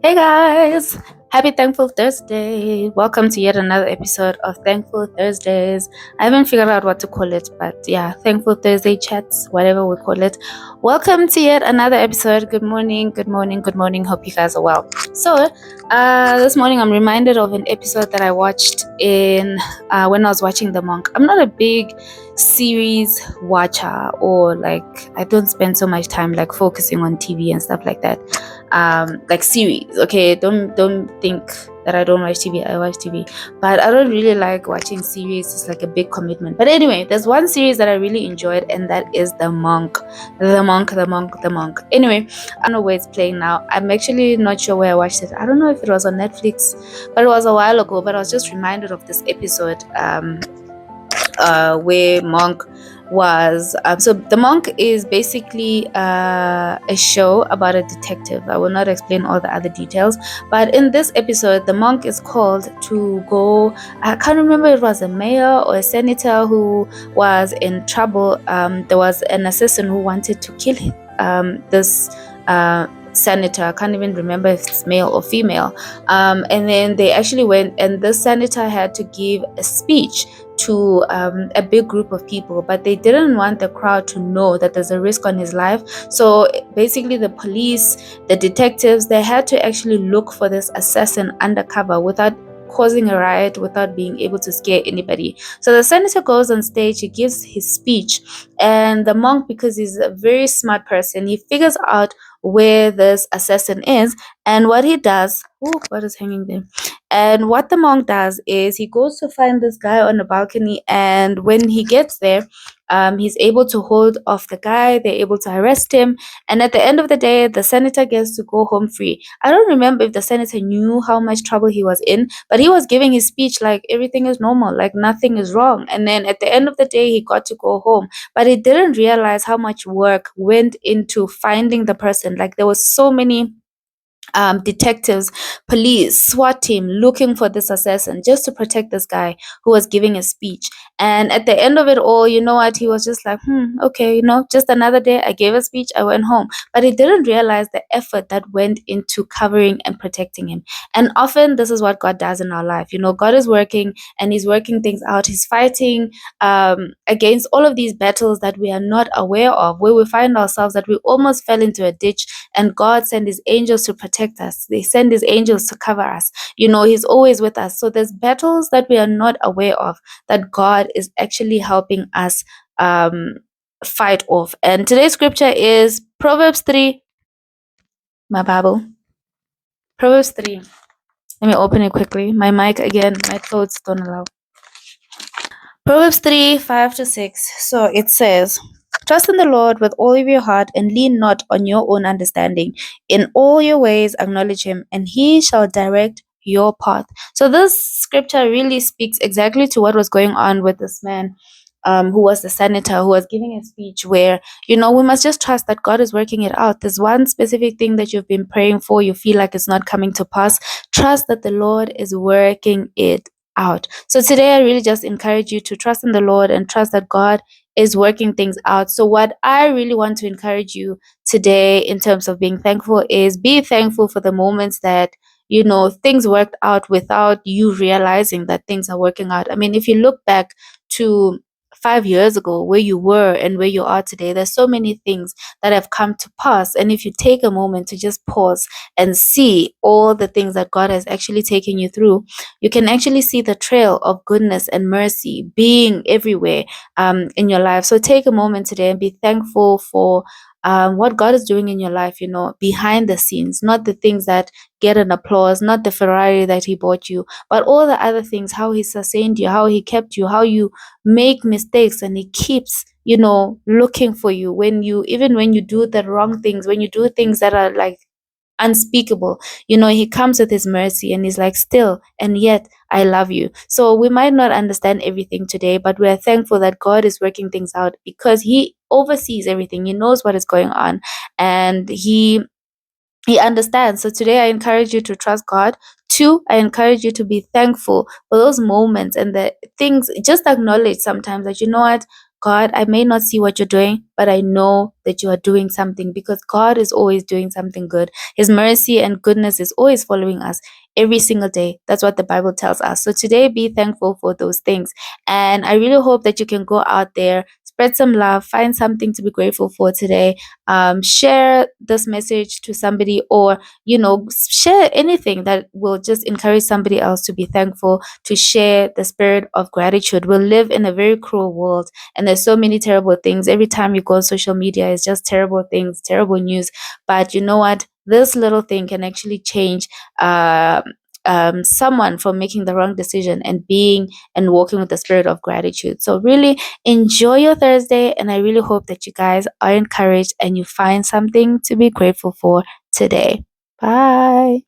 Hey guys, happy Thankful Thursday. Welcome to yet another episode of Thankful Thursdays. I haven't figured out what to call it, but yeah, Thankful Thursday chats, whatever we call it. Welcome to yet another episode. Good morning, good morning, good morning. Hope you guys are well. So, this morning I'm reminded of an episode that I watched in when I was watching The Monk. I'm not a big series watcher, or like I don't spend so much time like focusing on TV and stuff like that. Like series. Okay, don't think that I don't watch TV. I watch TV, but I don't really like watching series. It's like a big commitment. But anyway, there's one series that I really enjoyed, and that is The Monk. The Monk, The Monk, The Monk. Anyway, I don't know where it's playing now. I'm actually not sure where I watched it. I don't know if it was on Netflix, but it was a while ago. But I was just reminded of this episode where Monk was so The Monk is basically a show about a detective. I will not explain all the other details, but in this episode The Monk is called to go, I can't remember if it was a mayor or a senator who was in trouble. There was an assassin who wanted to kill this senator. I can't even remember if it's male or female. And then they actually went, and this senator had to give a speech to a big group of people, but they didn't want the crowd to know that there's a risk on his life. So basically the police, the detectives, they had to actually look for this assassin undercover without causing a riot, without being able to scare anybody. So the senator goes on stage, he gives his speech, and the monk, because he's a very smart person, he figures out where this assassin is. And what he does, what is hanging there? And what the monk does is he goes to find this guy on a balcony, and when he gets there, he's able to hold off the guy. They're able to arrest him, and at the end of the day, the senator gets to go home free. I don't remember if the senator knew how much trouble he was in, but he was giving his speech like everything is normal, like nothing is wrong. And then at the end of the day, he got to go home, but he didn't realize how much work went into finding the person. Like there was so many detectives, police, SWAT team looking for this assassin just to protect this guy who was giving a speech. And at the end of it all, you know what? He was just like, okay, just another day. I gave a speech, I went home. But he didn't realize the effort that went into covering and protecting him. And often this is what God does in our life. God is working, and He's working things out. He's fighting against all of these battles that we are not aware of, where we find ourselves that we almost fell into a ditch, and God sent His angels to protect us. They send His angels to cover us. He's always with us. So there's battles that we are not aware of that God is actually helping us fight off. And today's scripture is Proverbs 3, my Bible. Proverbs 3. Let me open it quickly. My mic again, my clothes don't allow. Proverbs 3, 5-6. So it says, trust in the Lord with all of your heart, and lean not on your own understanding. In all your ways acknowledge Him, and He shall direct your path. So this scripture really speaks exactly to what was going on with this man, who was the senator, who was giving a speech where, we must just trust that God is working it out. There's one specific thing that you've been praying for, you feel like it's not coming to pass. Trust that the Lord is working it out. So today I really just encourage you to trust in the Lord and trust that God is working things out. So what I really want to encourage you today in terms of being thankful is be thankful for the moments that things worked out without you realizing that things are working out. I mean, if you look back to 5 years ago, where you were and where you are today, there's so many things that have come to pass. And if you take a moment to just pause and see all the things that God has actually taken you through, you can actually see the trail of goodness and mercy being everywhere in your life. So take a moment today and be thankful for what God is doing in your life, behind the scenes, not the things that get an applause, not the Ferrari that He bought you, but all the other things, how He sustained you, how He kept you, how you make mistakes and He keeps, looking for you even when you do the wrong things, when you do things that are like unspeakable. He comes with His mercy, and He's like, still and yet I love you. So we might not understand everything today, but we are thankful that God is working things out because He oversees everything. He knows what is going on, and He understands. So today I encourage you to trust God. 2, I encourage you to be thankful for those moments and the things. Just acknowledge sometimes that, you know what, God, I may not see what you're doing, but I know that you are doing something, because God is always doing something good. His mercy and goodness is always following us every single day. That's what the Bible tells us. So today, be thankful for those things. And I really hope that you can go out there, spread some love, find something to be grateful for today. Share this message to somebody, or, share anything that will just encourage somebody else to be thankful, to share the spirit of gratitude. We live in a very cruel world, and there's so many terrible things. Every time you go on social media, it's just terrible things, terrible news. But you know what? This little thing can actually change uh, someone from making the wrong decision and being and walking with the spirit of gratitude. So really enjoy your Thursday, and I really hope that you guys are encouraged and you find something to be grateful for today. Bye.